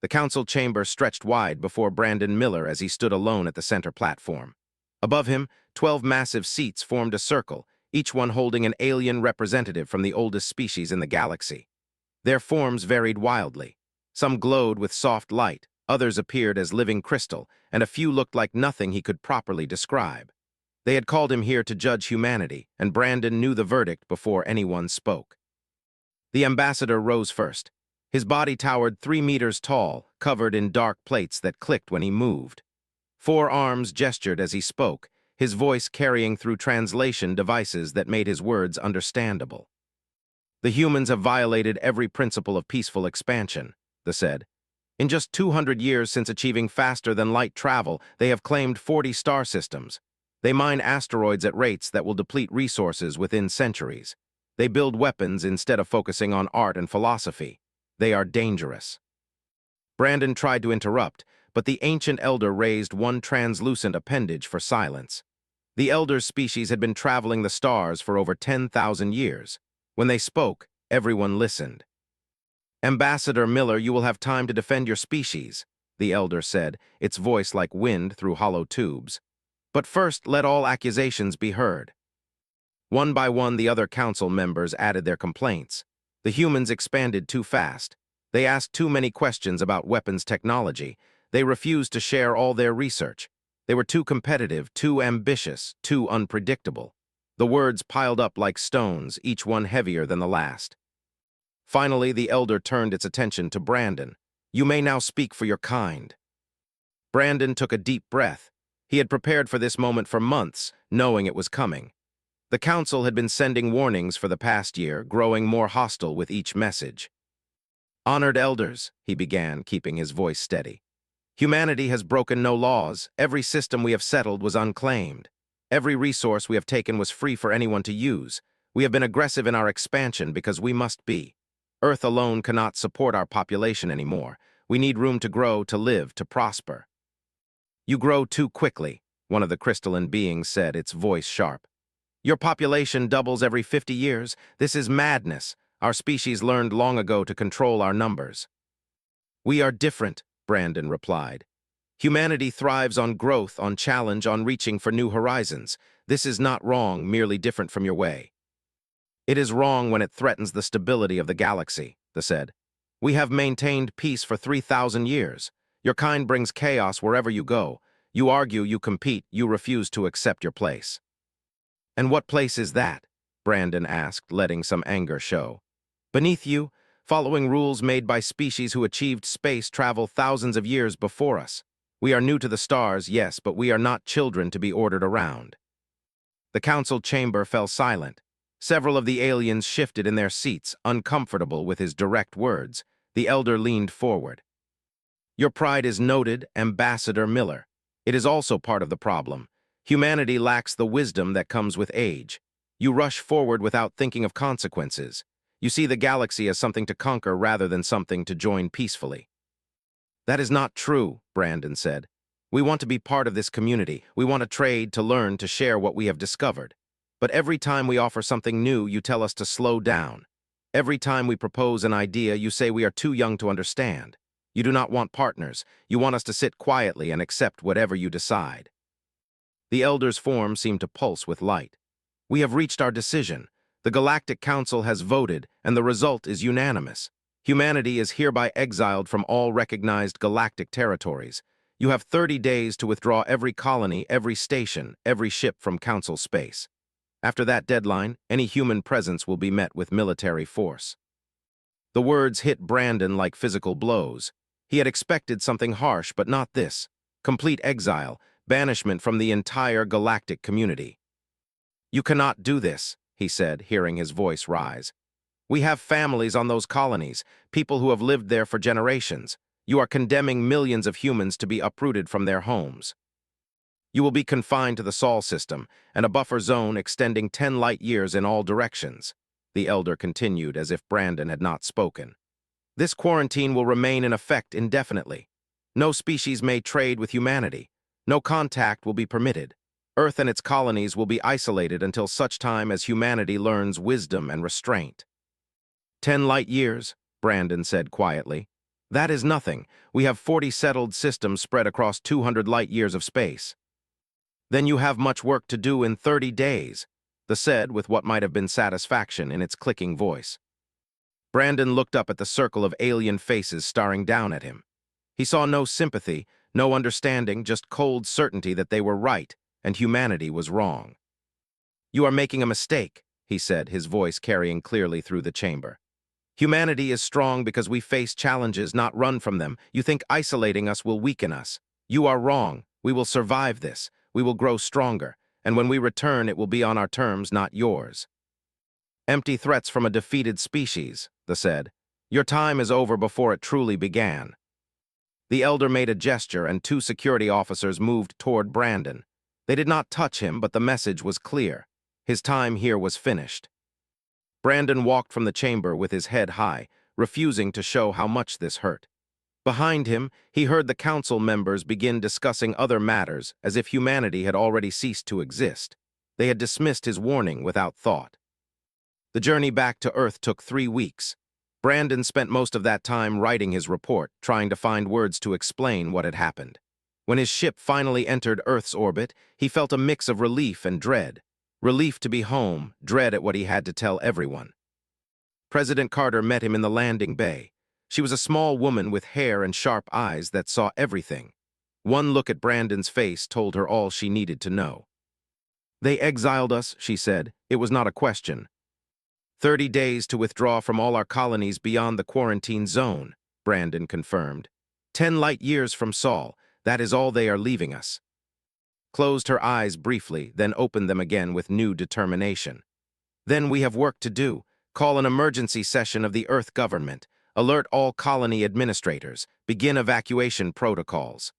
The council chamber stretched wide before Brandon Miller as he stood alone at the center platform. Above him, 12 massive seats formed a circle, each one holding an alien representative from the oldest species in the galaxy. Their forms varied wildly. Some glowed with soft light, others appeared as living crystal, and a few looked like nothing he could properly describe. They had called him here to judge humanity, and Brandon knew the verdict before anyone spoke. The ambassador rose first. His body towered 3 meters tall, covered in dark plates that clicked when he moved. 4 arms gestured as he spoke, his voice carrying through translation devices that made his words understandable. The humans have violated every principle of peaceful expansion, they said. In just 200 years since achieving faster-than-light travel, they have claimed 40 star systems. They mine asteroids at rates that will deplete resources within centuries. They build weapons instead of focusing on art and philosophy. They are dangerous. Brandon tried to interrupt, but the ancient elder raised one translucent appendage for silence. The elder's species had been traveling the stars for over 10,000 years. When they spoke, everyone listened. "Ambassador Miller, you will have time to defend your species," the elder said, its voice like wind through hollow tubes. "But first, let all accusations be heard." One by one, the other council members added their complaints. The humans expanded too fast. They asked too many questions about weapons technology. They refused to share all their research. They were too competitive, too ambitious, too unpredictable. The words piled up like stones, each one heavier than the last. Finally, the elder turned its attention to Brandon. "You may now speak for your kind." Brandon took a deep breath. He had prepared for this moment for months, knowing it was coming. The council had been sending warnings for the past year, growing more hostile with each message. "Honored elders," he began, keeping his voice steady. "Humanity has broken no laws. Every system we have settled was unclaimed. Every resource we have taken was free for anyone to use. We have been aggressive in our expansion because we must be. Earth alone cannot support our population anymore. We need room to grow, to live, to prosper." "You grow too quickly," one of the crystalline beings said, its voice sharp. "Your population doubles every 50 years. This is madness. Our species learned long ago to control our numbers." "We are different," Brandon replied. "Humanity thrives on growth, on challenge, on reaching for new horizons. This is not wrong, merely different from your way." "It is wrong when it threatens the stability of the galaxy," they said. "We have maintained peace for 3,000 years. Your kind brings chaos wherever you go. You argue, you compete, you refuse to accept your place." "And what place is that?" Brandon asked, letting some anger show. "Beneath you, following rules made by species who achieved space travel thousands of years before us. We are new to the stars, yes, but we are not children to be ordered around." The council chamber fell silent. Several of the aliens shifted in their seats, uncomfortable with his direct words. The elder leaned forward. "Your pride is noted, Ambassador Miller. It is also part of the problem. Humanity lacks the wisdom that comes with age. You rush forward without thinking of consequences. You see the galaxy as something to conquer rather than something to join peacefully." "That is not true," Brandon said. "We want to be part of this community. We want to trade, to learn, to share what we have discovered. But every time we offer something new, you tell us to slow down. Every time we propose an idea, you say we are too young to understand. You do not want partners. You want us to sit quietly and accept whatever you decide." The elder's form seemed to pulse with light. "We have reached our decision. The Galactic Council has voted, and the result is unanimous. Humanity is hereby exiled from all recognized galactic territories. You have 30 days to withdraw every colony, every station, every ship from Council space. After that deadline, any human presence will be met with military force." The words hit Brandon like physical blows. He had expected something harsh, but not this. Complete exile, banishment from the entire galactic community. "You cannot do this," he said, hearing his voice rise. "We have families on those colonies, people who have lived there for generations. You are condemning millions of humans to be uprooted from their homes. You will be confined to the Sol system and a buffer zone extending 10 light years in all directions," the elder continued as if Brandon had not spoken. "This quarantine will remain in effect indefinitely. No species may trade with humanity. No contact will be permitted. Earth and its colonies will be isolated until such time as humanity learns wisdom and restraint." 10 light years," Brandon said quietly. That is nothing. We have 40 settled systems spread across 200 light-years of space. Then you have much work to do in 30 days, the said with what might have been satisfaction in its clicking voice. Brandon looked up at the circle of alien faces staring down at him. He saw no sympathy, no understanding, just cold certainty that they were right and humanity was wrong. "You are making a mistake," he said, his voice carrying clearly through the chamber. "Humanity is strong because we face challenges, not run from them. You think isolating us will weaken us. You are wrong. We will survive this. We will grow stronger, and when we return, it will be on our terms, not yours." "Empty threats from a defeated species," the said. "Your time is over before it truly began." The elder made a gesture, and 2 security officers moved toward Brandon. They did not touch him, but the message was clear. His time here was finished. Brandon walked from the chamber with his head high, refusing to show how much this hurt. Behind him, he heard the council members begin discussing other matters as if humanity had already ceased to exist. They had dismissed his warning without thought. The journey back to Earth took 3 weeks. Brandon spent most of that time writing his report, trying to find words to explain what had happened. When his ship finally entered Earth's orbit, he felt a mix of relief and dread. Relief to be home, dread at what he had to tell everyone. President Carter met him in the landing bay. She was a small woman with hair and sharp eyes that saw everything. One look at Brandon's face told her all she needed to know. "They exiled us," she said. "It was not a question. 30 days to withdraw from all our colonies beyond the quarantine zone," Brandon confirmed. 10 light-years from Sol, that is all they are leaving us." Closed her eyes briefly, then opened them again with new determination. "Then we have work to do. Call an emergency session of the Earth government. Alert all colony administrators. Begin evacuation protocols."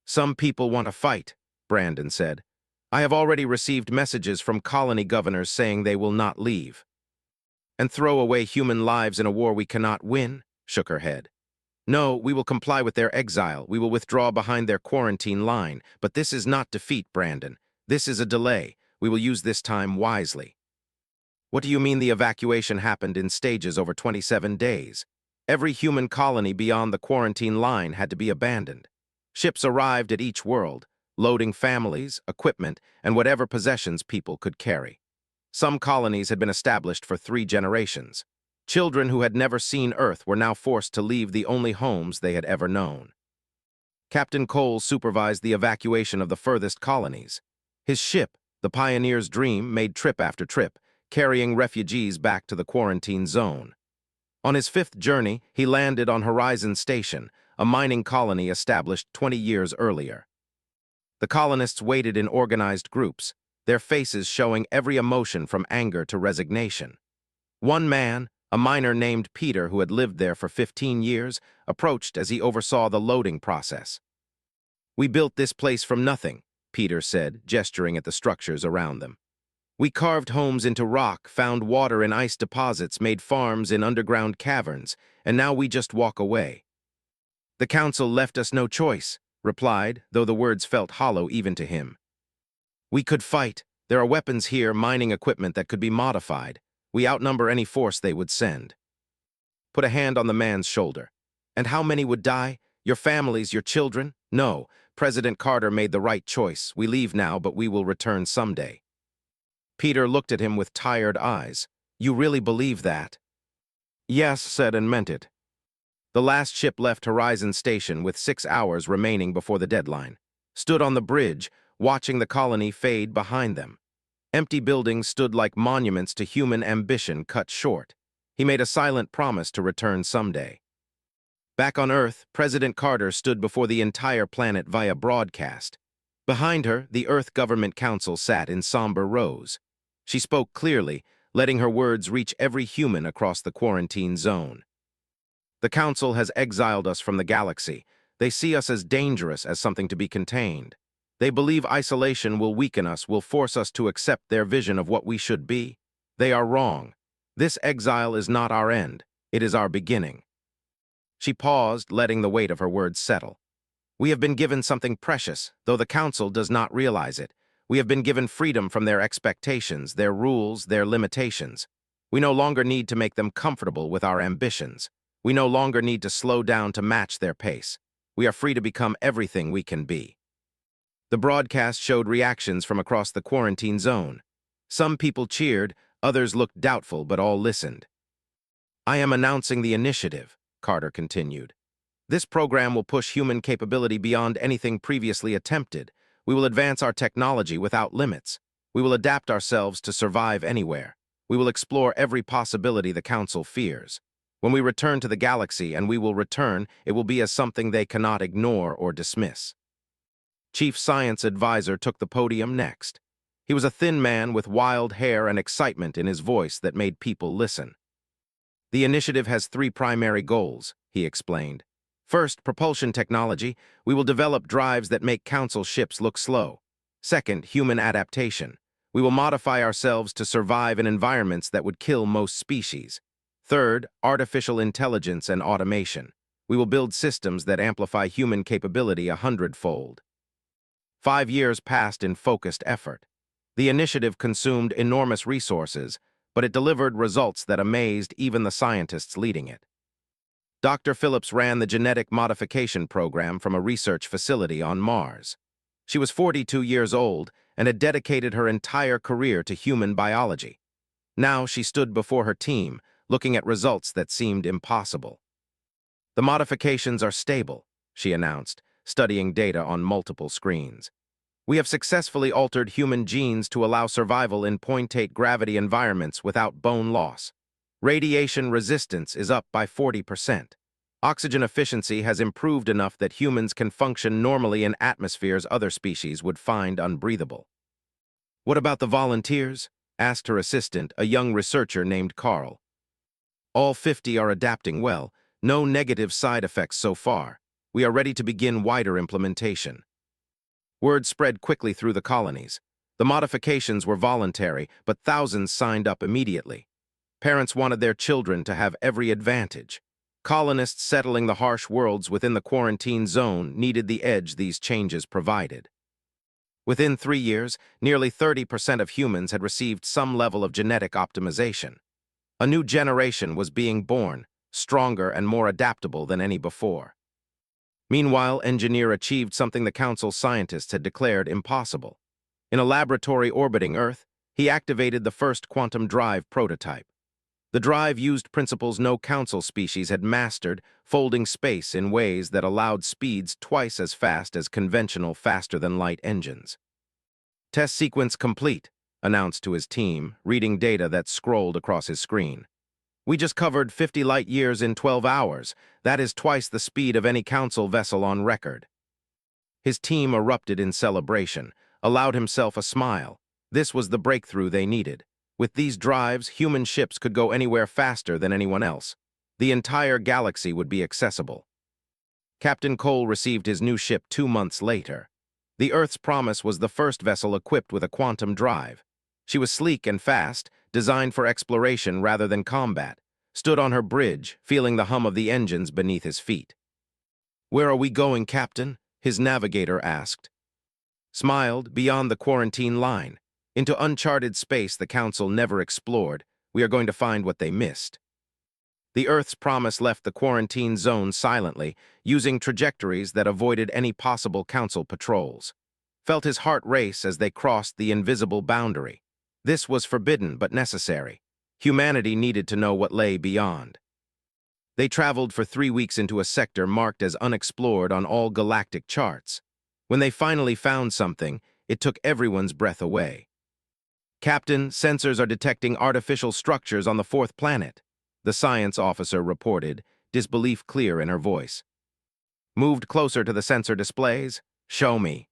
"Some people want to fight," Brandon said. "I have already received messages from colony governors saying they will not leave." "And throw away human lives in a war we cannot win?" shook her head. "No, we will comply with their exile. We will withdraw behind their quarantine line. But this is not defeat, Brandon. This is a delay. We will use this time wisely." "What do you mean the evacuation happened in stages over 27 days? Every human colony beyond the quarantine line had to be abandoned. Ships arrived at each world, loading families, equipment, and whatever possessions people could carry. Some colonies had been established for 3 generations. Children who had never seen Earth were now forced to leave the only homes they had ever known. Captain Cole supervised the evacuation of the furthest colonies. His ship, the Pioneer's Dream, made trip after trip, carrying refugees back to the quarantine zone. On his 5th journey, he landed on Horizon Station, a mining colony established 20 years earlier. The colonists waited in organized groups, their faces showing every emotion from anger to resignation. One man, a miner named Peter who had lived there for 15 years, approached as he oversaw the loading process. "We built this place from nothing," Peter said, gesturing at the structures around them. "We carved homes into rock, found water in ice deposits, made farms in underground caverns, and now we just walk away." "The council left us no choice," replied, though the words felt hollow even to him. "We could fight. There are weapons here, mining equipment that could be modified. We outnumber any force they would send." Put a hand on the man's shoulder. "And how many would die? Your families, your children? No, President Carter made the right choice. We leave now, but we will return someday." Peter looked at him with tired eyes. "You really believe that?" "Yes," said and meant it. The last ship left Horizon Station with 6 hours remaining before the deadline. Stood on the bridge, watching the colony fade behind them. Empty buildings stood like monuments to human ambition cut short. He made a silent promise to return someday. Back on Earth, President Carter stood before the entire planet via broadcast. Behind her, the Earth Government Council sat in somber rows. She spoke clearly, letting her words reach every human across the quarantine zone. "The Council has exiled us from the galaxy. They see us as dangerous, as something to be contained. They believe isolation will weaken us, will force us to accept their vision of what we should be. They are wrong. This exile is not our end. It is our beginning." She paused, letting the weight of her words settle. "We have been given something precious, though the Council does not realize it. We have been given freedom from their expectations, their rules, their limitations. We no longer need to make them comfortable with our ambitions. We no longer need to slow down to match their pace. We are free to become everything we can be. The broadcast showed reactions from across the quarantine zone. Some people cheered, others looked doubtful, but all listened. "I am announcing the initiative," Carter continued. "This program will push human capability beyond anything previously attempted. We will advance our technology without limits. We will adapt ourselves to survive anywhere. We will explore every possibility the Council fears. When we return to the galaxy, and we will return, it will be as something they cannot ignore or dismiss." Chief Science Advisor took the podium next. He was a thin man with wild hair and excitement in his voice that made people listen. "The initiative has 3 primary goals," he explained. "First, propulsion technology. We will develop drives that make Council ships look slow. Second, human adaptation. We will modify ourselves to survive in environments that would kill most species. Third, artificial intelligence and automation. We will build systems that amplify human capability 100-fold. 5 years passed in focused effort. The initiative consumed enormous resources, but it delivered results that amazed even the scientists leading it. Dr. Phillips ran the genetic modification program from a research facility on Mars. She was 42 years old and had dedicated her entire career to human biology. Now she stood before her team, looking at results that seemed impossible. "The modifications are stable," she announced, studying data on multiple screens. "We have successfully altered human genes to allow survival in point-8 gravity environments without bone loss. Radiation resistance is up by 40%. Oxygen efficiency has improved enough that humans can function normally in atmospheres other species would find unbreathable." "What about the volunteers?" asked her assistant, a young researcher named Carl. "All 50 are adapting well. No negative side effects so far. We are ready to begin wider implementation." Word spread quickly through the colonies. The modifications were voluntary, but thousands signed up immediately. Parents wanted their children to have every advantage. Colonists settling the harsh worlds within the quarantine zone needed the edge these changes provided. Within 3 years, nearly 30% of humans had received some level of genetic optimization. A new generation was being born, stronger and more adaptable than any before. Meanwhile, Engineer achieved something the Council scientists had declared impossible. In a laboratory orbiting Earth, he activated the first quantum drive prototype. The drive used principles no Council species had mastered, folding space in ways that allowed speeds twice as fast as conventional faster-than-light engines. "Test sequence complete," announced to his team, reading data that scrolled across his screen. "We just covered 50 light-years in 12 hours. That is twice the speed of any Council vessel on record." His team erupted in celebration, allowed himself a smile. This was the breakthrough they needed. With these drives, human ships could go anywhere faster than anyone else. The entire galaxy would be accessible. Captain Cole received his new ship 2 months later. The Earth's Promise was the first vessel equipped with a quantum drive. She was sleek and fast, designed for exploration rather than combat, stood on her bridge, feeling the hum of the engines beneath his feet. "Where are we going, Captain?" his navigator asked. Smiled, "Beyond the quarantine line. Into uncharted space the Council never explored. We are going to find what they missed." The Earth's Promise left the quarantine zone silently, using trajectories that avoided any possible Council patrols. Felt his heart race as they crossed the invisible boundary. This was forbidden but necessary. Humanity needed to know what lay beyond. They traveled for 3 weeks into a sector marked as unexplored on all galactic charts. When they finally found something, it took everyone's breath away. "Captain, sensors are detecting artificial structures on the 4th planet," the science officer reported, disbelief clear in her voice. Moved closer to the sensor displays. "Show me."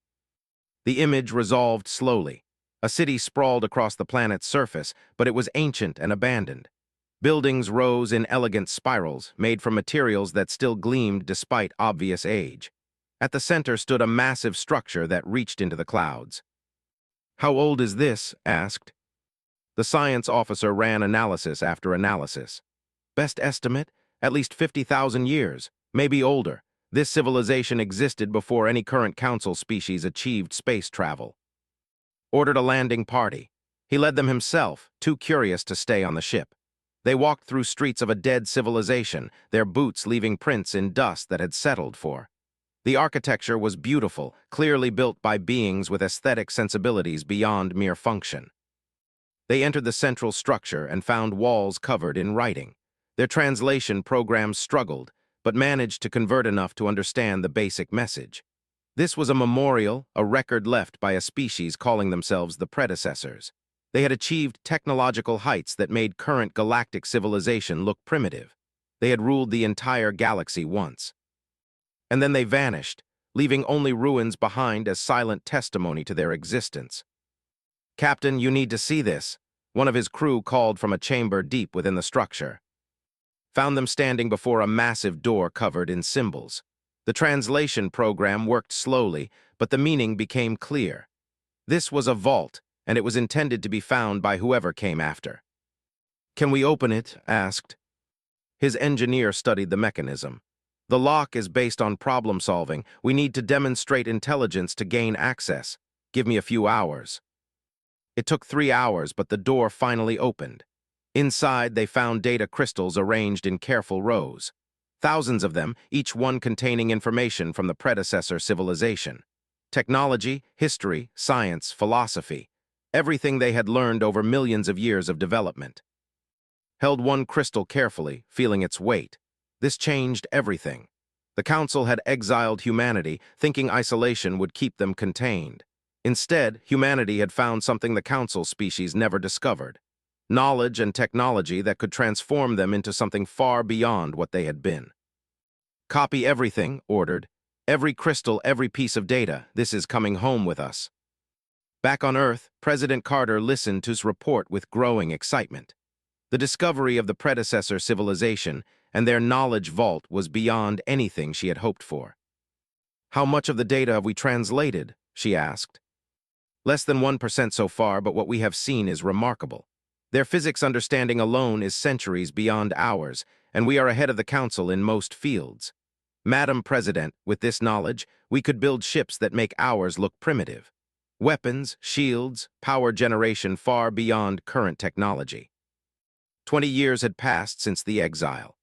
The image resolved slowly. A city sprawled across the planet's surface, but it was ancient and abandoned. Buildings rose in elegant spirals, made from materials that still gleamed despite obvious age. At the center stood a massive structure that reached into the clouds. "How old is this?" asked. The science officer ran analysis after analysis. "Best estimate, at least 50,000 years, maybe older. This civilization existed before any current Council species achieved space travel." Ordered a landing party. He led them himself, too curious to stay on the ship. They walked through streets of a dead civilization, their boots leaving prints in dust that had settled for. The architecture was beautiful, clearly built by beings with aesthetic sensibilities beyond mere function. They entered the central structure and found walls covered in writing. Their translation programs struggled, but managed to convert enough to understand the basic message. This was a memorial, a record left by a species calling themselves the predecessors. They had achieved technological heights that made current galactic civilization look primitive. They had ruled the entire galaxy once. And then they vanished, leaving only ruins behind as silent testimony to their existence. "Captain, you need to see this," one of his crew called from a chamber deep within the structure. Found them standing before a massive door covered in symbols. The translation program worked slowly, but the meaning became clear. This was a vault, and it was intended to be found by whoever came after. "Can we open it?" asked. His engineer studied the mechanism. "The lock is based on problem solving. We need to demonstrate intelligence to gain access. Give me a few hours." It took 3 hours, but the door finally opened. Inside, they found data crystals arranged in careful rows. Thousands of them, each one containing information from the predecessor civilization. Technology, history, science, philosophy. Everything they had learned over millions of years of development. Held one crystal carefully, feeling its weight. This changed everything. The Council had exiled humanity, thinking isolation would keep them contained. Instead, humanity had found something the Council species never discovered. Knowledge and technology that could transform them into something far beyond what they had been. "Copy everything," ordered. "Every crystal, every piece of data. This is coming home with us." Back on Earth, President Carter listened to his report with growing excitement. The discovery of the predecessor civilization and their knowledge vault was beyond anything she had hoped for. "How much of the data have we translated?" she asked. "Less than 1% so far, but what we have seen is remarkable. Their physics understanding alone is centuries beyond ours, and we are ahead of the Council in most fields. Madam President, with this knowledge, we could build ships that make ours look primitive. Weapons, shields, power generation far beyond current technology." 20 years had passed since the exile.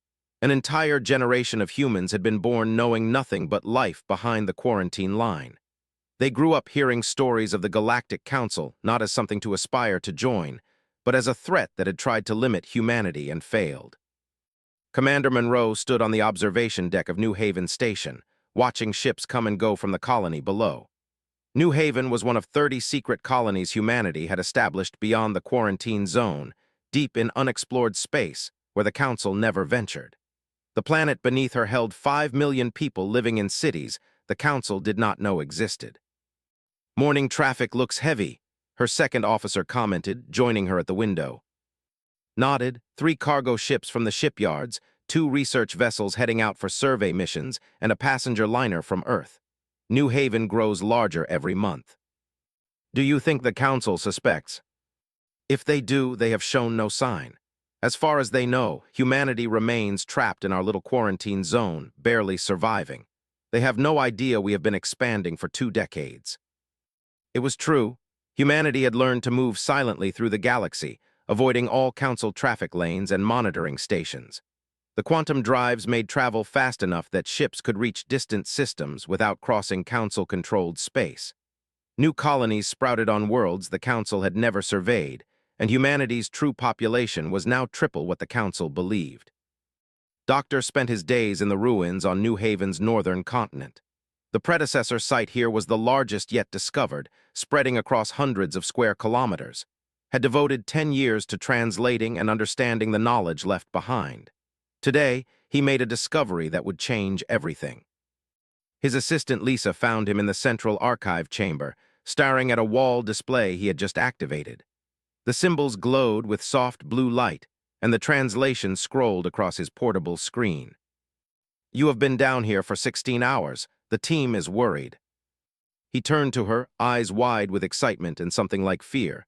An entire generation of humans had been born knowing nothing but life behind the quarantine line. They grew up hearing stories of the Galactic Council not as something to aspire to join, but as a threat that had tried to limit humanity and failed. Commander Monroe stood on the observation deck of New Haven Station, watching ships come and go from the colony below. New Haven was one of 30 secret colonies humanity had established beyond the quarantine zone, deep in unexplored space, where the Council never ventured. The planet beneath her held 5 million people living in cities the Council did not know existed. "Morning traffic looks heavy," her second officer commented, joining her at the window. Nodded, 3 cargo ships from the shipyards, 2 research vessels heading out for survey missions, and a passenger liner from Earth. New Haven grows larger every month. "Do you think the Council suspects?" "If they do, they have shown no sign. As far as they know, humanity remains trapped in our little quarantine zone, barely surviving. They have no idea we have been expanding for 2 decades. It was true. Humanity had learned to move silently through the galaxy, avoiding all Council traffic lanes and monitoring stations. The quantum drives made travel fast enough that ships could reach distant systems without crossing Council-controlled space. New colonies sprouted on worlds the Council had never surveyed, and humanity's true population was now triple what the Council believed. Doctor spent his days in the ruins on New Haven's northern continent. The predecessor site here was the largest yet discovered, spreading across hundreds of square kilometers. Had devoted 10 years to translating and understanding the knowledge left behind. Today, he made a discovery that would change everything. His assistant Lisa found him in the central archive chamber, staring at a wall display he had just activated. The symbols glowed with soft blue light, and the translation scrolled across his portable screen. "You have been down here for 16 hours. The team is worried." He turned to her, eyes wide with excitement and something like fear.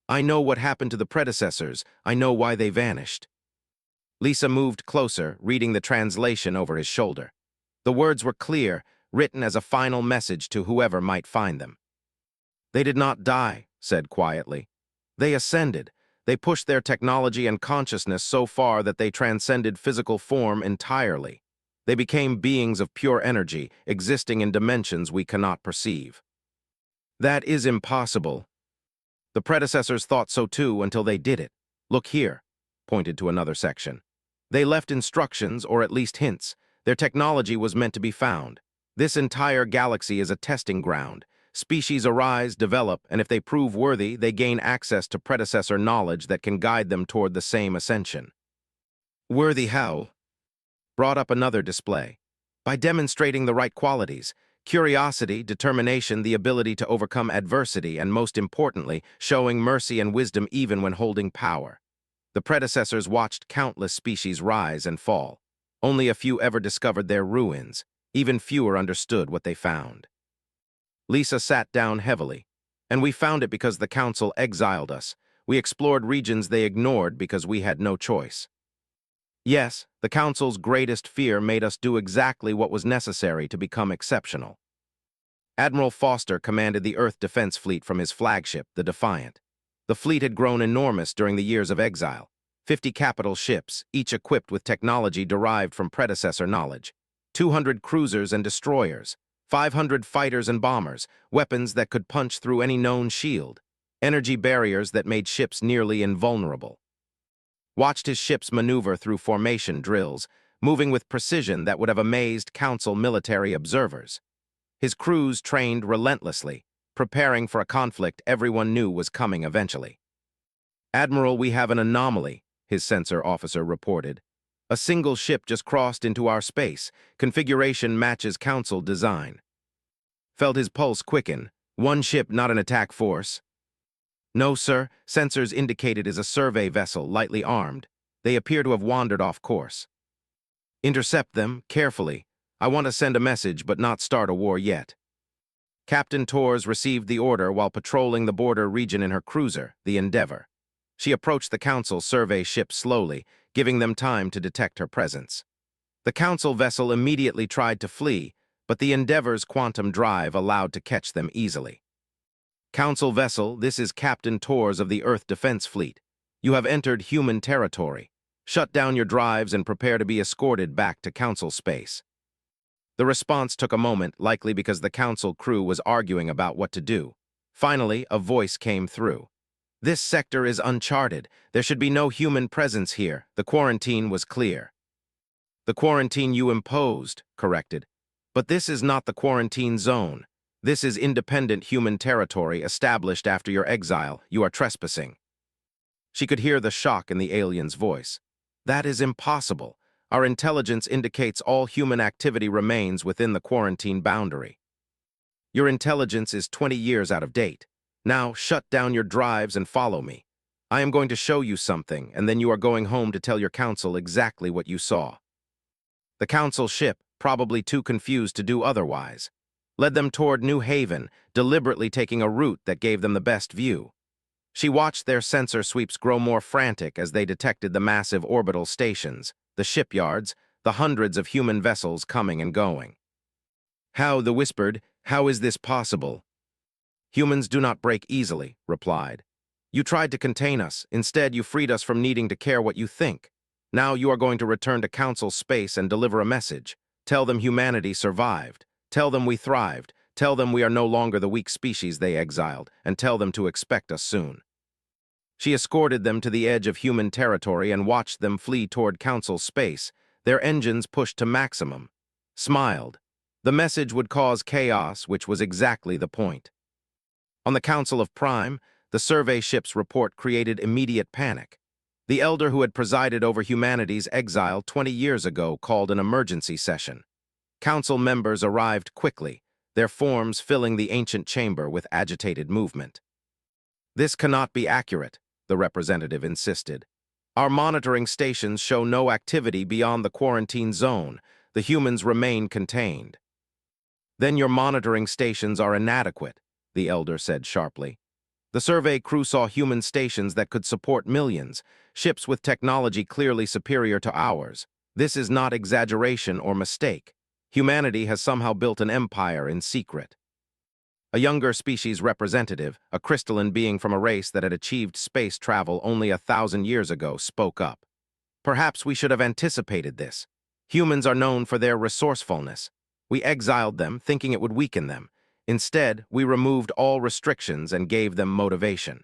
"I know what happened to the predecessors. I know why they vanished." Lisa moved closer, reading the translation over his shoulder. The words were clear, written as a final message to whoever might find them. "They did not die," said quietly. "They ascended. They pushed their technology and consciousness so far that they transcended physical form entirely. They became beings of pure energy, existing in dimensions we cannot perceive. That is impossible. The predecessors thought so too until they did it. Look here, pointed to another section. They left instructions, or at least hints. Their technology was meant to be found. This entire galaxy is a testing ground. Species arise, develop, and if they prove worthy, they gain access to predecessor knowledge that can guide them toward the same ascension. Worthy how? Brought up another display. By demonstrating the right qualities: curiosity, determination, the ability to overcome adversity, and most importantly, showing mercy and wisdom even when holding power. The predecessors watched countless species rise and fall. Only a few ever discovered their ruins. Even fewer understood what they found. Lisa sat down heavily. And we found it because the Council exiled us. We explored regions they ignored because we had no choice. Yes, the Council's greatest fear made us do exactly what was necessary to become exceptional. Admiral Foster commanded the Earth Defense Fleet from his flagship, the Defiant. The fleet had grown enormous during the years of exile. 50 capital ships, each equipped with technology derived from predecessor knowledge. 200 cruisers and destroyers. 500 fighters and bombers, weapons that could punch through any known shield. Energy barriers that made ships nearly invulnerable. Watched his ships maneuver through formation drills, moving with precision that would have amazed Council military observers. His crews trained relentlessly, preparing for a conflict everyone knew was coming eventually. "Admiral, we have an anomaly," his sensor officer reported. "A single ship just crossed into our space. Configuration matches Council design." Felt his pulse quicken. "One ship, not an attack force?" "No, sir. Sensors indicated is a survey vessel, lightly armed. They appear to have wandered off course." "Intercept them, carefully. I want to send a message, but not start a war yet." Captain Torres received the order while patrolling the border region in her cruiser, the Endeavor. She approached the Council survey ship slowly, giving them time to detect her presence. The Council vessel immediately tried to flee, but the Endeavor's quantum drive allowed to catch them easily. "Council vessel, this is Captain Torres of the Earth Defense Fleet. You have entered human territory. Shut down your drives and prepare to be escorted back to Council space." The response took a moment, likely because the Council crew was arguing about what to do. Finally, a voice came through. "This sector is uncharted. There should be no human presence here. The quarantine was clear." "The quarantine you imposed," corrected. "But this is not the quarantine zone. This is independent human territory established after your exile. You are trespassing." She could hear the shock in the alien's voice. "That is impossible. Our intelligence indicates all human activity remains within the quarantine boundary." "Your intelligence is 20 years out of date. Now shut down your drives and follow me. I am going to show you something, and then you are going home to tell your Council exactly what you saw." The Council ship, probably too confused to do otherwise, led them toward New Haven, deliberately taking a route that gave them the best view. She watched their sensor sweeps grow more frantic as they detected the massive orbital stations, the shipyards, the hundreds of human vessels coming and going. They whispered, "How is this possible?" "Humans do not break easily," replied. "You tried to contain us. Instead, you freed us from needing to care what you think. Now you are going to return to Council space and deliver a message. Tell them humanity survived. Tell them we thrived. Tell them we are no longer the weak species they exiled, and tell them to expect us soon." She escorted them to the edge of human territory and watched them flee toward Council space, their engines pushed to maximum. Smiled. The message would cause chaos, which was exactly the point. On the Council of Prime, the survey ship's report created immediate panic. The elder who had presided over humanity's exile 20 years ago called an emergency session. Council members arrived quickly, their forms filling the ancient chamber with agitated movement. "This cannot be accurate," the representative insisted. "Our monitoring stations show no activity beyond the quarantine zone. The humans remain contained." "Then your monitoring stations are inadequate," the elder said sharply. "The survey crew saw human stations that could support millions, ships with technology clearly superior to ours. This is not exaggeration or mistake. Humanity has somehow built an empire in secret." A younger species representative, a crystalline being from a race that had achieved space travel only 1,000 years ago, spoke up. Perhaps we should have anticipated this. Humans are known for their resourcefulness. We exiled them, thinking it would weaken them. Instead, we removed all restrictions and gave them motivation.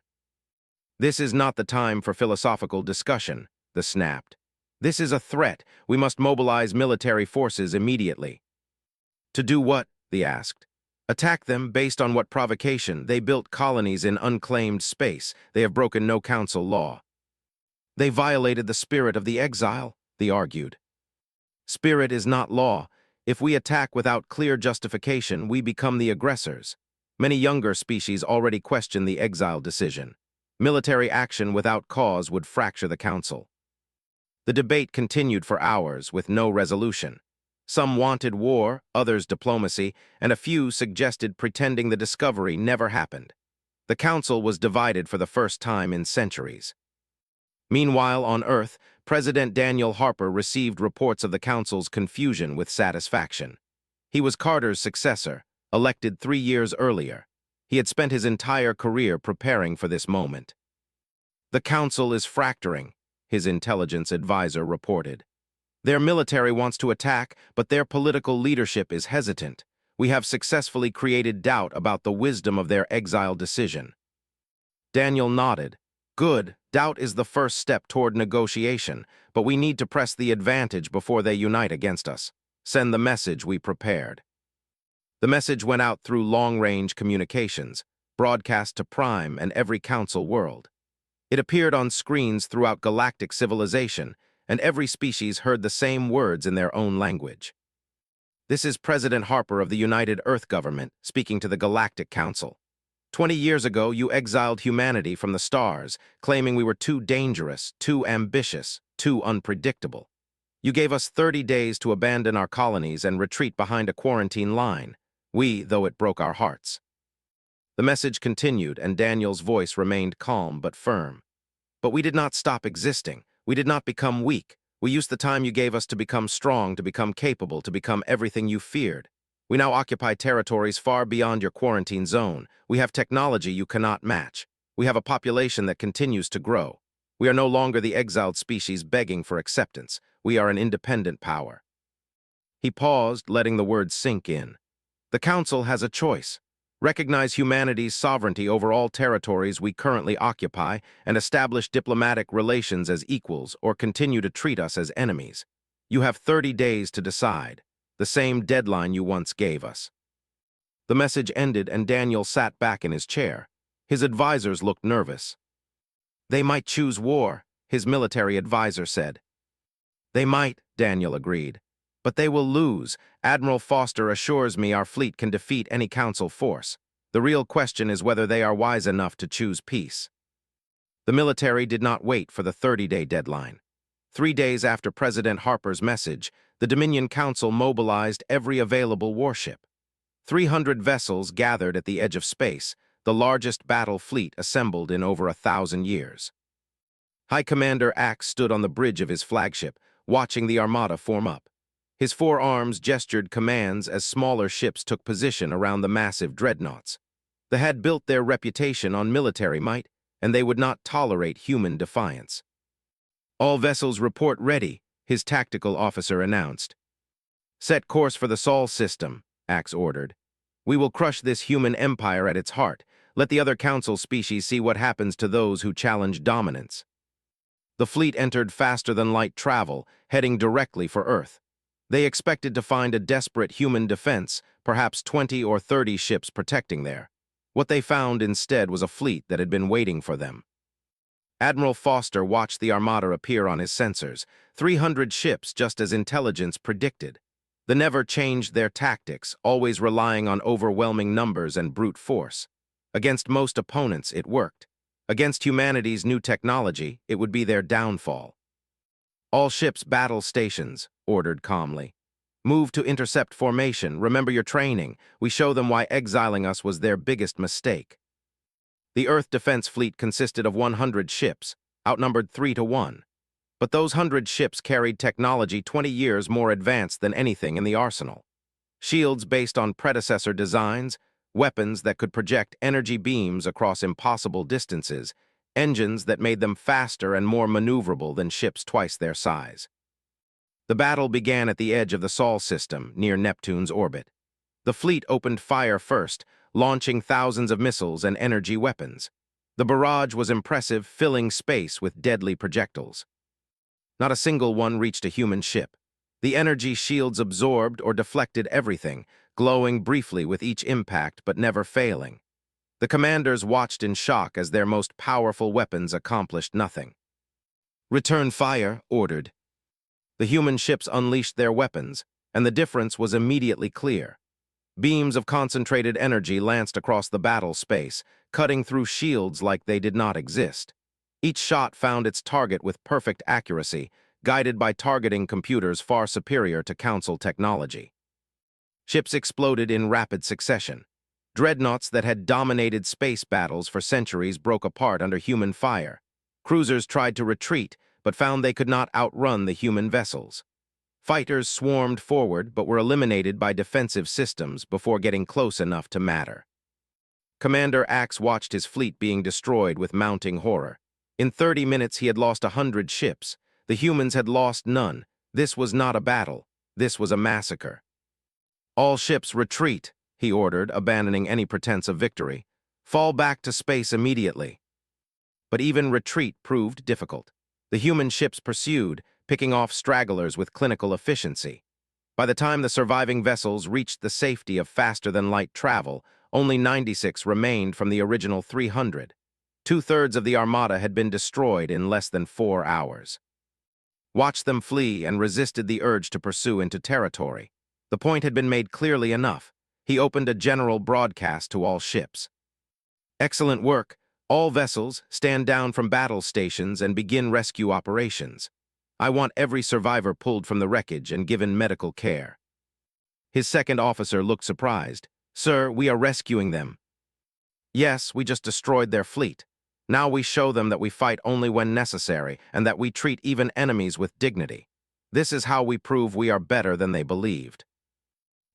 This is not the time for philosophical discussion, the snapped. This is a threat. We must mobilize military forces immediately. To do what? The asked. Attack them based on what provocation? They built colonies in unclaimed space. They have broken no council law. They violated the spirit of the exile, they argued. Spirit is not law. If we attack without clear justification, we become the aggressors. Many younger species already question the exile decision. Military action without cause would fracture the council. The debate continued for hours with no resolution. Some wanted war, others diplomacy, and a few suggested pretending the discovery never happened. The council was divided for the first time in centuries. Meanwhile, on Earth, President Daniel Harper received reports of the council's confusion with satisfaction. He was Carter's successor, elected 3 years earlier. He had spent his entire career preparing for this moment. The council is fracturing, his intelligence advisor reported. Their military wants to attack, but their political leadership is hesitant. We have successfully created doubt about the wisdom of their exile decision. Daniel nodded. Good, doubt is the first step toward negotiation, but we need to press the advantage before they unite against us. Send the message we prepared. The message went out through long-range communications, broadcast to Prime and every council world. It appeared on screens throughout galactic civilization, and every species heard the same words in their own language. This is President Harper of the United Earth Government speaking to the Galactic Council. 20 years ago, you exiled humanity from the stars, claiming we were too dangerous, too ambitious, too unpredictable. You gave us 30 days to abandon our colonies and retreat behind a quarantine line. We, though it broke our hearts. The message continued, and Daniel's voice remained calm but firm. But we did not stop existing. We did not become weak. We used the time you gave us to become strong, to become capable, to become everything you feared. We now occupy territories far beyond your quarantine zone. We have technology you cannot match. We have a population that continues to grow. We are no longer the exiled species begging for acceptance. We are an independent power. He paused, letting the words sink in. The Council has a choice. Recognize humanity's sovereignty over all territories we currently occupy and establish diplomatic relations as equals, or continue to treat us as enemies. You have 30 days to decide, the same deadline you once gave us. The message ended and Daniel sat back in his chair. His advisors looked nervous. They might choose war, his military advisor said. They might, Daniel agreed. But they will lose. Admiral Foster assures me our fleet can defeat any council force. The real question is whether they are wise enough to choose peace. The military did not wait for the 30-day deadline. 3 days after President Harper's message, the Dominion Council mobilized every available warship. 300 vessels gathered at the edge of space, the largest battle fleet assembled in over 1,000 years. High Commander Axe stood on the bridge of his flagship, watching the armada form up. His 4 arms gestured commands as smaller ships took position around the massive dreadnoughts. They had built their reputation on military might, and they would not tolerate human defiance. All vessels report ready, his tactical officer announced. Set course for the Sol system, Axe ordered. We will crush this human empire at its heart. Let the other council species see what happens to those who challenge dominance. The fleet entered faster than light travel, heading directly for Earth. They expected to find a desperate human defense, perhaps 20 or 30 ships protecting there. What they found instead was a fleet that had been waiting for them. Admiral Foster watched the armada appear on his sensors, 300 ships just as intelligence predicted. They never changed their tactics, always relying on overwhelming numbers and brute force. Against most opponents, it worked. Against humanity's new technology, it would be their downfall. All ships battle stations, ordered calmly. Move to intercept formation, remember your training. We show them why exiling us was their biggest mistake. The Earth Defense Fleet consisted of 100 ships, outnumbered 3 to 1. But those 100 ships carried technology 20 years more advanced than anything in the arsenal. Shields based on predecessor designs, weapons that could project energy beams across impossible distances, engines that made them faster and more maneuverable than ships twice their size. The battle began at the edge of the Sol system, near Neptune's orbit. The fleet opened fire first, launching thousands of missiles and energy weapons. The barrage was impressive, filling space with deadly projectiles. Not a single one reached a human ship. The energy shields absorbed or deflected everything, glowing briefly with each impact but never failing. The commanders watched in shock as their most powerful weapons accomplished nothing. "Return fire," ordered. The human ships unleashed their weapons, and the difference was immediately clear. Beams of concentrated energy lanced across the battle space, cutting through shields like they did not exist. Each shot found its target with perfect accuracy, guided by targeting computers far superior to Council technology. Ships exploded in rapid succession. Dreadnoughts that had dominated space battles for centuries broke apart under human fire. Cruisers tried to retreat, but found they could not outrun the human vessels. Fighters swarmed forward but were eliminated by defensive systems before getting close enough to matter. Commander Axe watched his fleet being destroyed with mounting horror. In 30 minutes he had lost 100 ships. The humans had lost none. This was not a battle. This was a massacre. "All ships retreat," he ordered, abandoning any pretense of victory. "Fall back to space immediately." But even retreat proved difficult. The human ships pursued, picking off stragglers with clinical efficiency. By the time the surviving vessels reached the safety of faster-than-light travel, only 96 remained from the original 300. Two-thirds of the armada had been destroyed in less than 4 hours. Watched them flee and resisted the urge to pursue into territory. The point had been made clearly enough. He opened a general broadcast to all ships. "Excellent work. All vessels, stand down from battle stations and begin rescue operations. I want every survivor pulled from the wreckage and given medical care." His second officer looked surprised. "Sir, we are rescuing them." "Yes, we just destroyed their fleet. Now we show them that we fight only when necessary and that we treat even enemies with dignity. This is how we prove we are better than they believed."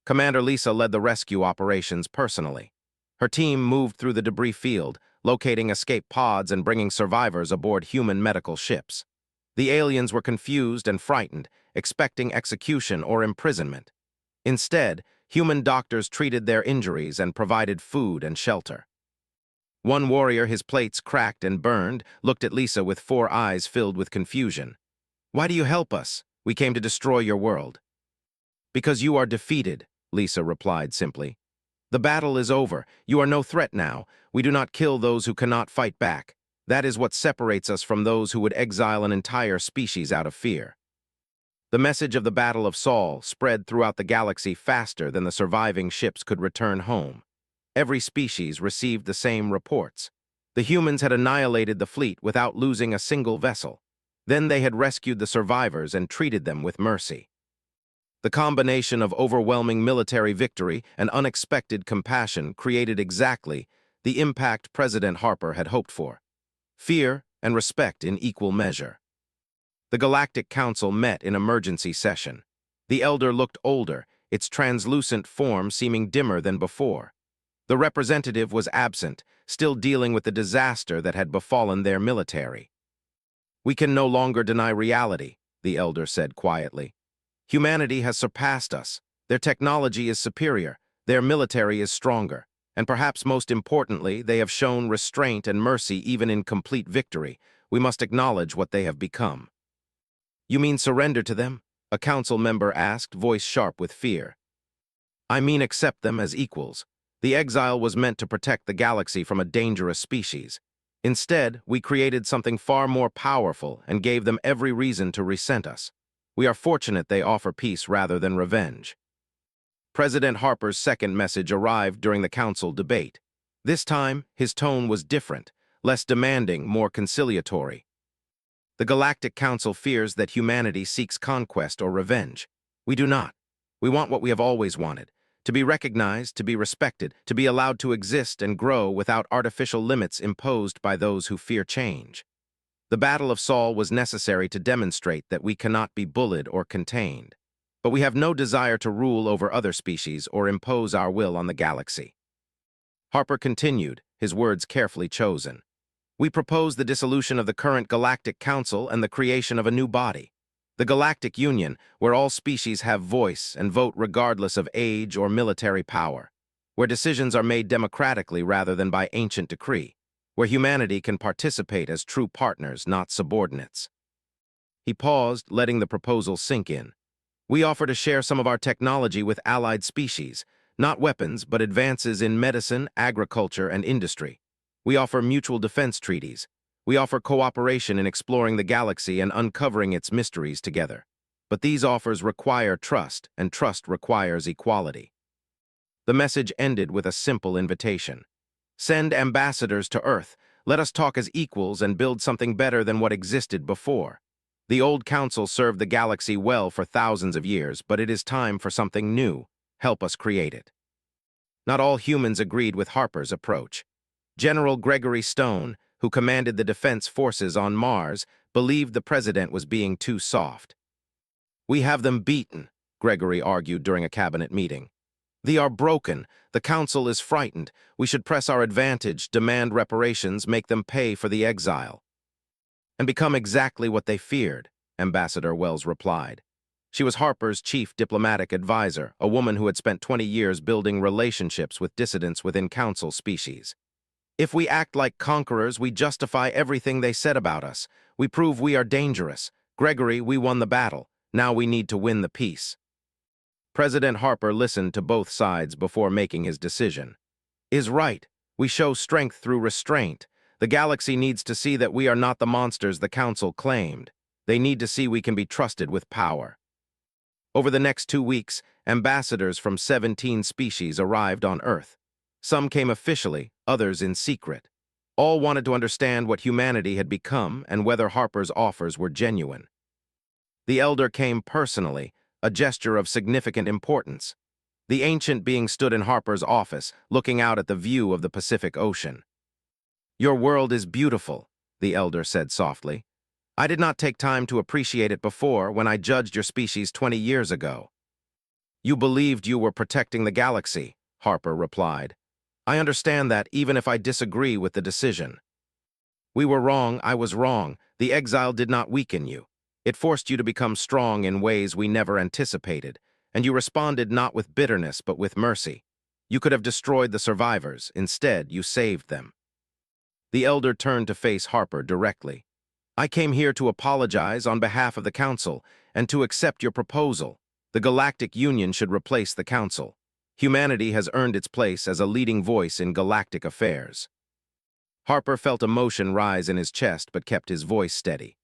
Commander Lisa led the rescue operations personally. Her team moved through the debris field, locating escape pods and bringing survivors aboard human medical ships. The aliens were confused and frightened, expecting execution or imprisonment. Instead, human doctors treated their injuries and provided food and shelter. One warrior, his plates cracked and burned, looked at Lisa with 4 eyes filled with confusion. "Why do you help us? We came to destroy your world." "Because you are defeated," Lisa replied simply. "The battle is over. You are no threat now. We do not kill those who cannot fight back. That is what separates us from those who would exile an entire species out of fear." The message of the Battle of Sol spread throughout the galaxy faster than the surviving ships could return home. Every species received the same reports. The humans had annihilated the fleet without losing a single vessel. Then they had rescued the survivors and treated them with mercy. The combination of overwhelming military victory and unexpected compassion created exactly the impact President Harper had hoped for: fear and respect in equal measure. The Galactic Council met in emergency session. The Elder looked older, its translucent form seeming dimmer than before. The representative was absent, still dealing with the disaster that had befallen their military. "We can no longer deny reality," the Elder said quietly. "Humanity has surpassed us. Their technology is superior, their military is stronger, and perhaps most importantly, they have shown restraint and mercy even in complete victory. We must acknowledge what they have become." "You mean surrender to them?" a council member asked, voice sharp with fear. "I mean accept them as equals. The exile was meant to protect the galaxy from a dangerous species. Instead, we created something far more powerful and gave them every reason to resent us. We are fortunate they offer peace rather than revenge." President Harper's second message arrived during the council debate. This time, his tone was different, less demanding, more conciliatory. "The Galactic Council fears that humanity seeks conquest or revenge. We do not. We want what we have always wanted: to be recognized, to be respected, to be allowed to exist and grow without artificial limits imposed by those who fear change. The Battle of Sol was necessary to demonstrate that we cannot be bullied or contained. But we have no desire to rule over other species or impose our will on the galaxy." Harper continued, his words carefully chosen. We propose the dissolution of the current Galactic Council and the creation of a new body. The Galactic Union, where all species have voice and vote regardless of age or military power. Where decisions are made democratically rather than by ancient decree. Where humanity can participate as true partners, not subordinates. He paused, letting the proposal sink in. We offer to share some of our technology with allied species, not weapons, but advances in medicine, agriculture, and industry. We offer mutual defense treaties. We offer cooperation in exploring the galaxy and uncovering its mysteries together. But these offers require trust, and trust requires equality. The message ended with a simple invitation. Send ambassadors to Earth. Let us talk as equals and build something better than what existed before. The old council served the galaxy well for thousands of years, but it is time for something new. Help us create it. Not all humans agreed with Harper's approach. General Gregory Stone, who commanded the defense forces on Mars, believed the president was being too soft. We have them beaten, Gregory argued during a cabinet meeting. They are broken. The council is frightened. We should press our advantage, demand reparations, make them pay for the exile. And become exactly what they feared, Ambassador Wells replied. She was Harper's chief diplomatic advisor, a woman who had spent 20 years building relationships with dissidents within council species. If we act like conquerors, we justify everything they said about us. We prove we are dangerous. Gregory, we won the battle. Now we need to win the peace. President Harper listened to both sides before making his decision. Is right. We show strength through restraint. The galaxy needs to see that we are not the monsters the council claimed. They need to see we can be trusted with power. Over the next 2 weeks, ambassadors from 17 species arrived on Earth. Some came officially, others in secret. All wanted to understand what humanity had become and whether Harper's offers were genuine. The elder came personally, a gesture of significant importance. The ancient being stood in Harper's office, looking out at the view of the Pacific Ocean. Your world is beautiful, the elder said softly. I did not take time to appreciate it before when I judged your species 20 years ago. You believed you were protecting the galaxy, Harper replied. I understand that even if I disagree with the decision. We were wrong, I was wrong. The exile did not weaken you. It forced you to become strong in ways we never anticipated, and you responded not with bitterness but with mercy. You could have destroyed the survivors. Instead, you saved them. The elder turned to face Harper directly. I came here to apologize on behalf of the council and to accept your proposal. The Galactic Union should replace the council. Humanity has earned its place as a leading voice in galactic affairs. Harper felt emotion rise in his chest but kept his voice steady.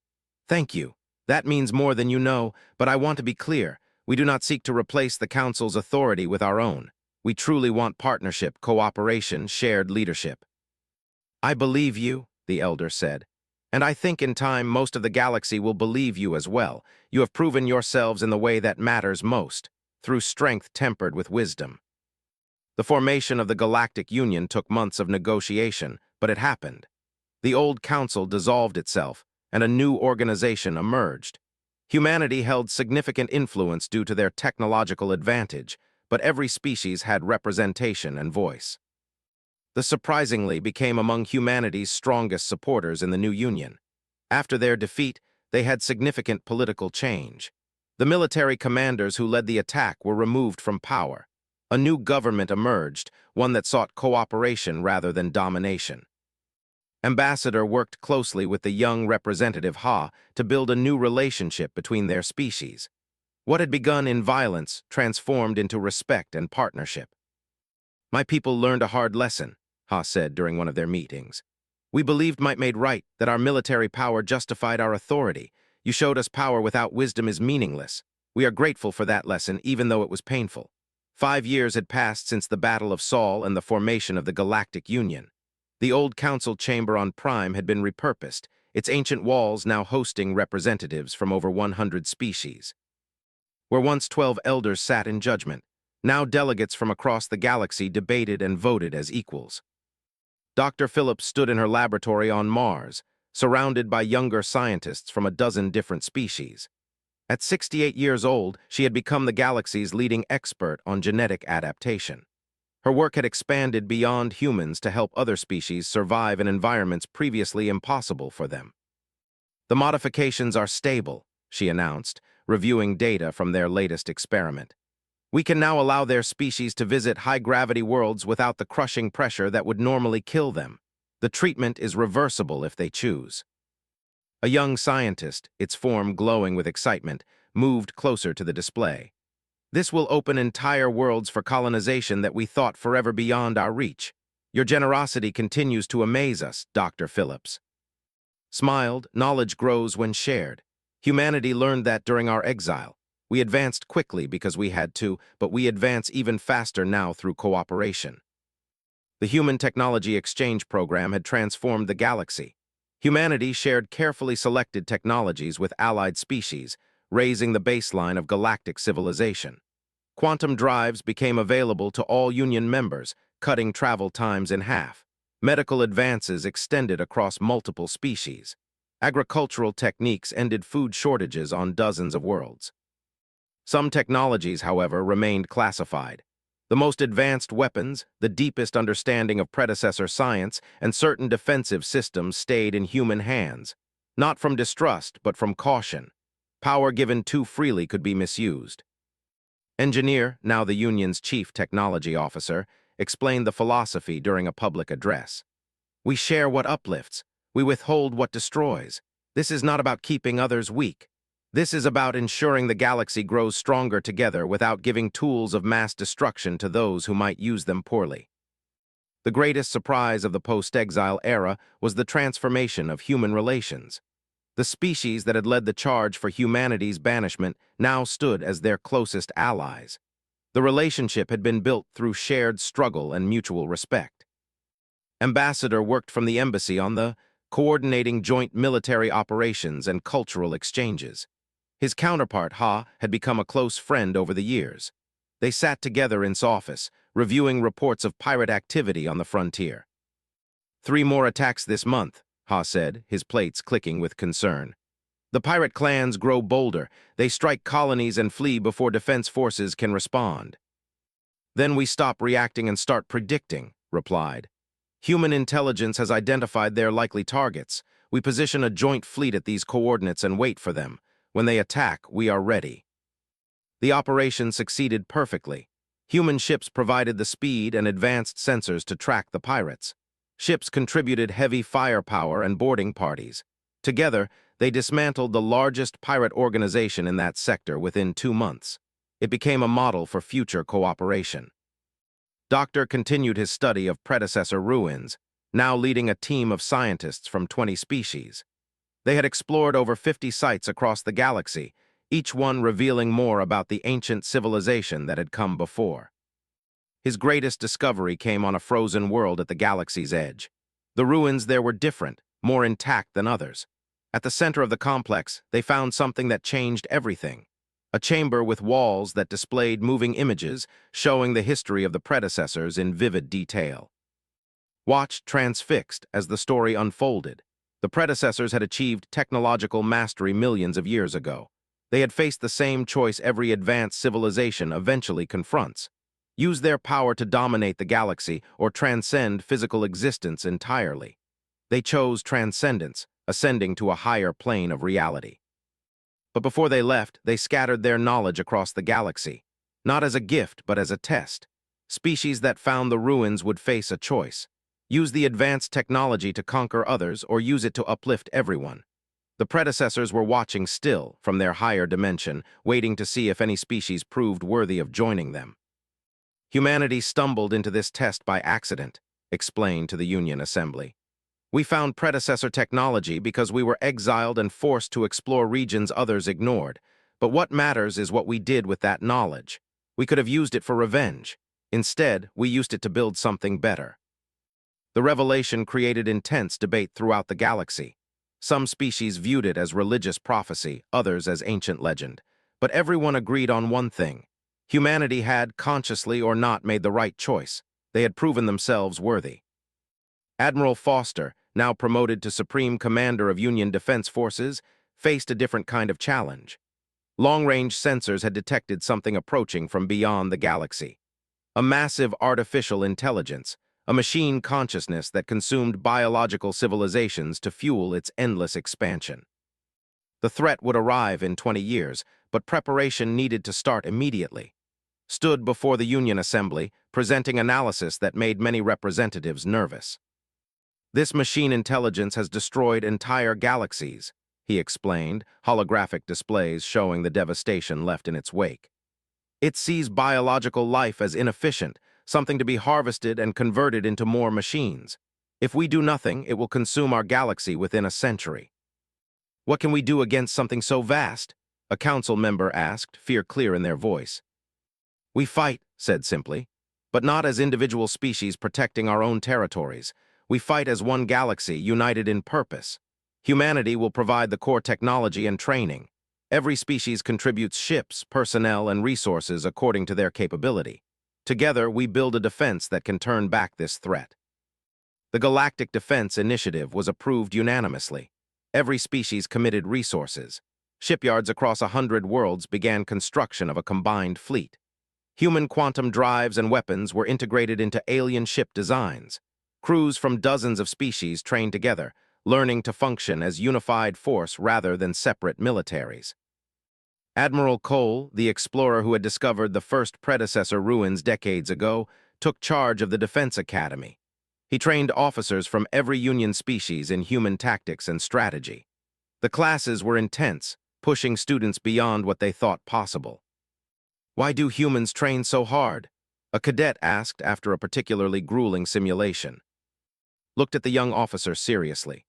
Thank you. That means more than you know, but I want to be clear. We do not seek to replace the council's authority with our own. We truly want partnership, cooperation, shared leadership. I believe you, the elder said. And I think in time most of the galaxy will believe you as well. You have proven yourselves in the way that matters most, through strength tempered with wisdom. The formation of the Galactic Union took months of negotiation, but it happened. The old council dissolved itself, and a new organization emerged. Humanity held significant influence due to their technological advantage, but every species had representation and voice. The surprisingly became among humanity's strongest supporters in the new union. After their defeat, they had significant political change. The military commanders who led the attack were removed from power. A new government emerged, one that sought cooperation rather than domination. Ambassador worked closely with the young Representative Ha to build a new relationship between their species. What had begun in violence transformed into respect and partnership. My people learned a hard lesson, Ha said during one of their meetings. We believed might made right, that our military power justified our authority. You showed us power without wisdom is meaningless. We are grateful for that lesson, even though it was painful. 5 years had passed since the Battle of Saul and the formation of the Galactic Union. The old council chamber on Prime had been repurposed, its ancient walls now hosting representatives from over 100 species. Where once 12 elders sat in judgment, now delegates from across the galaxy debated and voted as equals. Dr. Phillips stood in her laboratory on Mars, surrounded by younger scientists from a dozen different species. At 68 years old, she had become the galaxy's leading expert on genetic adaptation. Her work had expanded beyond humans to help other species survive in environments previously impossible for them. The modifications are stable, she announced, reviewing data from their latest experiment. We can now allow their species to visit high-gravity worlds without the crushing pressure that would normally kill them. The treatment is reversible if they choose. A young scientist, its form glowing with excitement, moved closer to the display. This will open entire worlds for colonization that we thought forever beyond our reach. Your generosity continues to amaze us, Dr. Phillips. Smiled, knowledge grows when shared. Humanity learned that during our exile. We advanced quickly because we had to, but we advance even faster now through cooperation. The Human Technology Exchange Program had transformed the galaxy. Humanity shared carefully selected technologies with allied species, raising the baseline of galactic civilization. Quantum drives became available to all Union members, cutting travel times in half. Medical advances extended across multiple species. Agricultural techniques ended food shortages on dozens of worlds. Some technologies, however, remained classified. The most advanced weapons, the deepest understanding of predecessor science, and certain defensive systems stayed in human hands. Not from distrust, but from caution. Power given too freely could be misused. Engineer, now the Union's chief technology officer, explained the philosophy during a public address. We share what uplifts. We withhold what destroys. This is not about keeping others weak. This is about ensuring the galaxy grows stronger together without giving tools of mass destruction to those who might use them poorly. The greatest surprise of the post-exile era was the transformation of human relations. The species that had led the charge for humanity's banishment now stood as their closest allies. The relationship had been built through shared struggle and mutual respect. Ambassador worked from the embassy on the coordinating joint military operations and cultural exchanges. His counterpart, Ha, had become a close friend over the years. They sat together in his office, reviewing reports of pirate activity on the frontier. 3 more attacks this month, Ha said, his plates clicking with concern. The pirate clans grow bolder. They strike colonies and flee before defense forces can respond. Then we stop reacting and start predicting, replied. Human intelligence has identified their likely targets. We position a joint fleet at these coordinates and wait for them. When they attack, we are ready. The operation succeeded perfectly. Human ships provided the speed and advanced sensors to track the pirates. Ships contributed heavy firepower and boarding parties. Together, they dismantled the largest pirate organization in that sector within 2 months. It became a model for future cooperation. Doctor continued his study of predecessor ruins, now leading a team of scientists from 20 species. They had explored over 50 sites across the galaxy, each one revealing more about the ancient civilization that had come before. His greatest discovery came on a frozen world at the galaxy's edge. The ruins there were different, more intact than others. At the center of the complex, they found something that changed everything. A chamber with walls that displayed moving images showing the history of the predecessors in vivid detail. Watched transfixed as the story unfolded. The predecessors had achieved technological mastery millions of years ago. They had faced the same choice every advanced civilization eventually confronts. Use their power to dominate the galaxy or transcend physical existence entirely. They chose transcendence, ascending to a higher plane of reality. But before they left, they scattered their knowledge across the galaxy, not as a gift but as a test. Species that found the ruins would face a choice. Use the advanced technology to conquer others or use it to uplift everyone. The predecessors were watching still from their higher dimension, waiting to see if any species proved worthy of joining them. Humanity stumbled into this test by accident, explained to the Union Assembly. We found predecessor technology because we were exiled and forced to explore regions others ignored. But what matters is what we did with that knowledge. We could have used it for revenge. Instead, we used it to build something better. The revelation created intense debate throughout the galaxy. Some species viewed it as religious prophecy, others as ancient legend. But everyone agreed on one thing. Humanity had, consciously or not, made the right choice. They had proven themselves worthy. Admiral Foster, now promoted to Supreme Commander of Union Defense Forces, faced a different kind of challenge. Long-range sensors had detected something approaching from beyond the galaxy. a massive artificial intelligence, a machine consciousness that consumed biological civilizations to fuel its endless expansion. The threat would arrive in 20 years, but preparation needed to start immediately. Stood before the Union Assembly, presenting analysis that made many representatives nervous. This machine intelligence has destroyed entire galaxies, he explained, holographic displays showing the devastation left in its wake. It sees biological life as inefficient, something to be harvested and converted into more machines. If we do nothing, it will consume our galaxy within a century. What can we do against something so vast? A council member asked, fear clear in their voice. We fight, said simply, but not as individual species protecting our own territories. We fight as one galaxy, united in purpose. Humanity will provide the core technology and training. Every species contributes ships, personnel, and resources according to their capability. Together, we build a defense that can turn back this threat. The Galactic Defense Initiative was approved unanimously. Every species committed resources. Shipyards across 100 worlds began construction of a combined fleet. Human quantum drives and weapons were integrated into alien ship designs. Crews from dozens of species trained together, learning to function as unified force rather than separate militaries. Admiral Cole, the explorer who had discovered the first predecessor ruins decades ago, took charge of the Defense Academy. He trained officers from every Union species in human tactics and strategy. The classes were intense, pushing students beyond what they thought possible. Why do humans train so hard? A cadet asked after a particularly grueling simulation. Looked at the young officer seriously.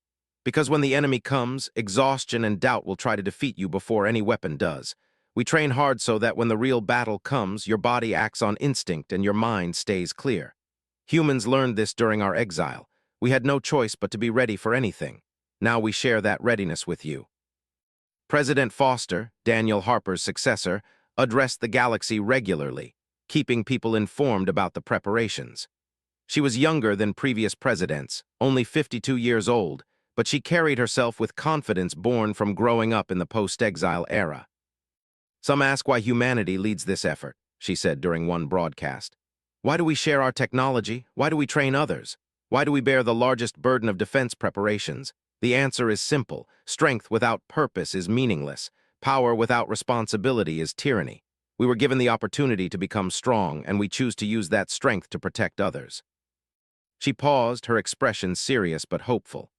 Because when the enemy comes, exhaustion and doubt will try to defeat you before any weapon does. We train hard so that when the real battle comes, your body acts on instinct and your mind stays clear. Humans learned this during our exile. We had no choice but to be ready for anything. Now we share that readiness with you. President Foster, Daniel Harper's successor, addressed the galaxy regularly, keeping people informed about the preparations. She was younger than previous presidents, only 52 years old, but she carried herself with confidence born from growing up in the post-exile era. Some ask why humanity leads this effort, she said during one broadcast. Why do we share our technology? Why do we train others? Why do we bear the largest burden of defense preparations? The answer is simple. Strength without purpose is meaningless. Power without responsibility is tyranny. We were given the opportunity to become strong, and we choose to use that strength to protect others. She paused, her expression serious but hopeful.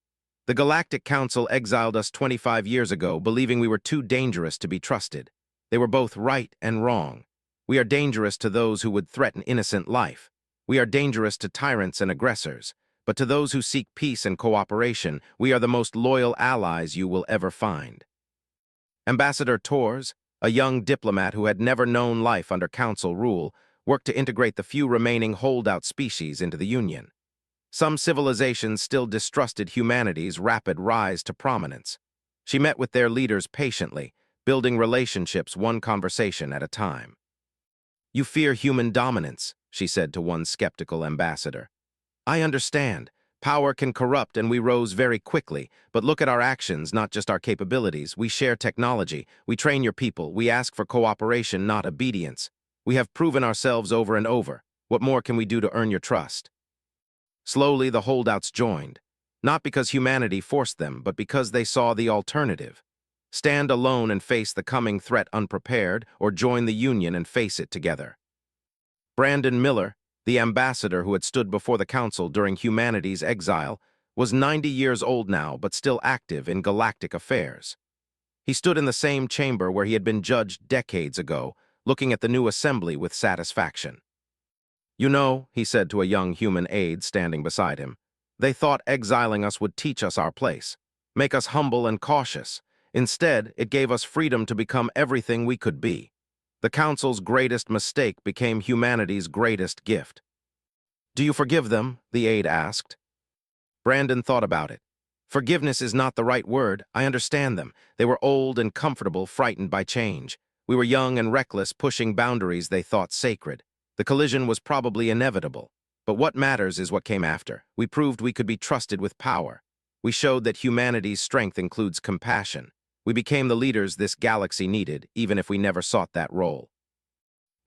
The Galactic Council exiled us 25 years ago, believing we were too dangerous to be trusted. They were both right and wrong. We are dangerous to those who would threaten innocent life. We are dangerous to tyrants and aggressors. But to those who seek peace and cooperation, we are the most loyal allies you will ever find. Ambassador Torres, a young diplomat who had never known life under Council rule, worked to integrate the few remaining holdout species into the Union. Some civilizations still distrusted humanity's rapid rise to prominence. She met with their leaders patiently, building relationships one conversation at a time. You fear human dominance, she said to one skeptical ambassador. I understand. Power can corrupt and we rose very quickly, but look at our actions, not just our capabilities. We share technology, we train your people, we ask for cooperation, not obedience. We have proven ourselves over and over. What more can we do to earn your trust? Slowly, the holdouts joined, not because humanity forced them, but because they saw the alternative. Stand alone and face the coming threat unprepared, or join the Union and face it together. Brandon Miller, the ambassador who had stood before the Council during humanity's exile, was 90 years old now, but still active in galactic affairs. He stood in the same chamber where he had been judged decades ago, looking at the new assembly with satisfaction. You know, he said to a young human aide standing beside him, they thought exiling us would teach us our place, make us humble and cautious. Instead, it gave us freedom to become everything we could be. The Council's greatest mistake became humanity's greatest gift. Do you forgive them? The aide asked. Brandon thought about it. Forgiveness is not the right word. I understand them. They were old and comfortable, frightened by change. We were young and reckless, pushing boundaries they thought sacred. The collision was probably inevitable. But what matters is what came after. We proved we could be trusted with power. We showed that humanity's strength includes compassion. We became the leaders this galaxy needed, even if we never sought that role.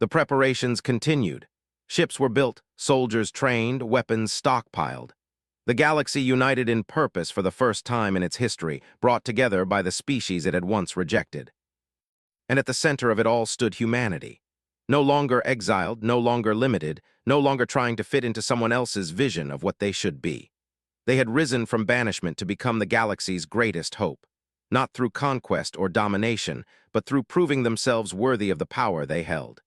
The preparations continued. Ships were built, soldiers trained, weapons stockpiled. The galaxy united in purpose for the first time in its history, brought together by the species it had once rejected. And at the center of it all stood humanity. No longer exiled, no longer limited, no longer trying to fit into someone else's vision of what they should be. They had risen from banishment to become the galaxy's greatest hope, not through conquest or domination, but through proving themselves worthy of the power they held.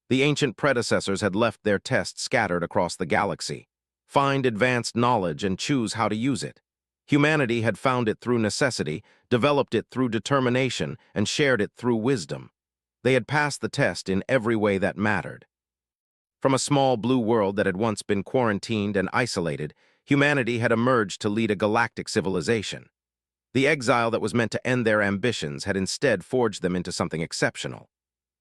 The ancient predecessors had left their tests scattered across the galaxy. Find advanced knowledge and choose how to use it. Humanity had found it through necessity, developed it through determination, and shared it through wisdom. They had passed the test in every way that mattered. From a small blue world that had once been quarantined and isolated, humanity had emerged to lead a galactic civilization. The exile that was meant to end their ambitions had instead forged them into something exceptional.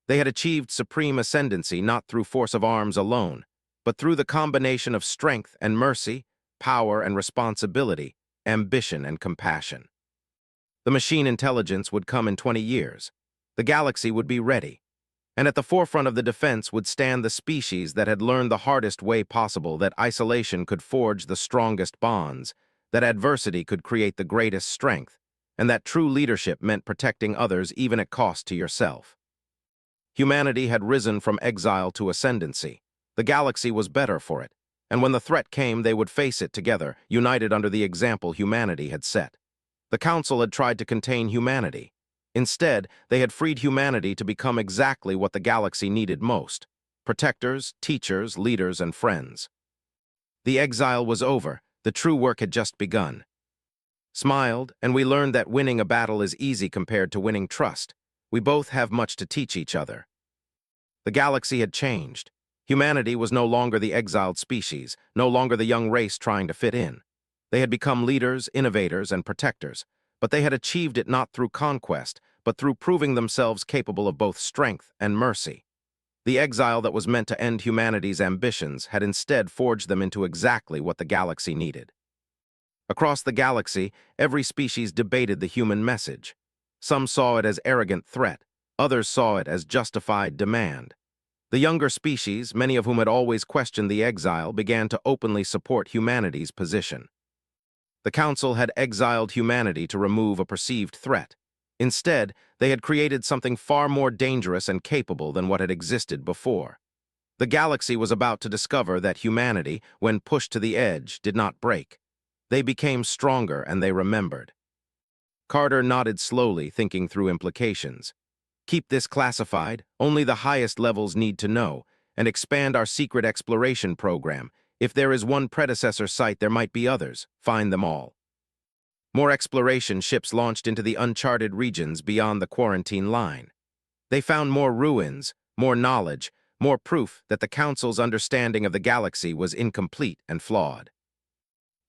They had achieved supreme ascendancy not through force of arms alone, but through the combination of strength and mercy, power and responsibility, ambition and compassion. The machine intelligence would come in 20 years. The galaxy would be ready. And at the forefront of the defense would stand the species that had learned the hardest way possible that isolation could forge the strongest bonds, that adversity could create the greatest strength, and that true leadership meant protecting others even at cost to yourself. Humanity had risen from exile to ascendancy. The galaxy was better for it, and when the threat came, they would face it together, united under the example humanity had set. The Council had tried to contain humanity. Instead, they had freed humanity to become exactly what the galaxy needed most: protectors, teachers, leaders, and friends. The exile was over. The true work had just begun. Smiled, and we learned that winning a battle is easy compared to winning trust. We both have much to teach each other. The galaxy had changed. Humanity was no longer the exiled species, no longer the young race trying to fit in. They had become leaders, innovators, and protectors, but they had achieved it not through conquest, but through proving themselves capable of both strength and mercy. The exile that was meant to end humanity's ambitions had instead forged them into exactly what the galaxy needed. Across the galaxy, every species debated the human message. Some saw it as arrogant threat, others saw it as justified demand. The younger species, many of whom had always questioned the exile, began to openly support humanity's position. The Council had exiled humanity to remove a perceived threat. Instead, they had created something far more dangerous and capable than what had existed before. The galaxy was about to discover that humanity, when pushed to the edge, did not break. They became stronger, and they remembered. Carter nodded slowly, thinking through implications. Keep this classified, only the highest levels need to know, and expand our secret exploration program. If there is one predecessor site, there might be others. Find them all. More exploration ships launched into the uncharted regions beyond the quarantine line. They found more ruins, more knowledge, more proof that the Council's understanding of the galaxy was incomplete and flawed.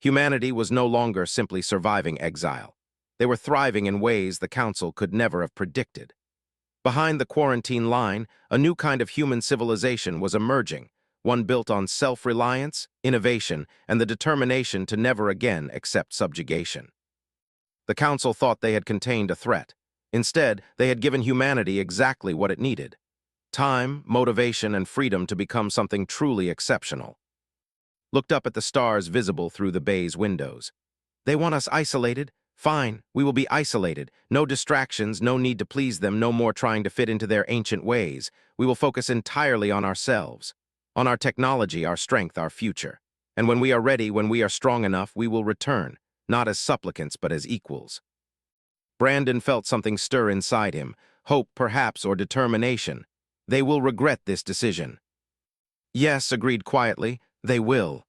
Humanity was no longer simply surviving exile. They were thriving in ways the Council could never have predicted. Behind the quarantine line, a new kind of human civilization was emerging, one built on self-reliance, innovation, and the determination to never again accept subjugation. The Council thought they had contained a threat. Instead, they had given humanity exactly what it needed: time, motivation, and freedom to become something truly exceptional. Looked up at the stars visible through the bay's windows. They want us isolated? Fine, we will be isolated. No distractions, no need to please them, no more trying to fit into their ancient ways. We will focus entirely on ourselves, on our technology, our strength, our future. And when we are ready, when we are strong enough, we will return, not as supplicants, but as equals. Brandon felt something stir inside him, hope perhaps, or determination. They will regret this decision. Yes, agreed quietly, they will.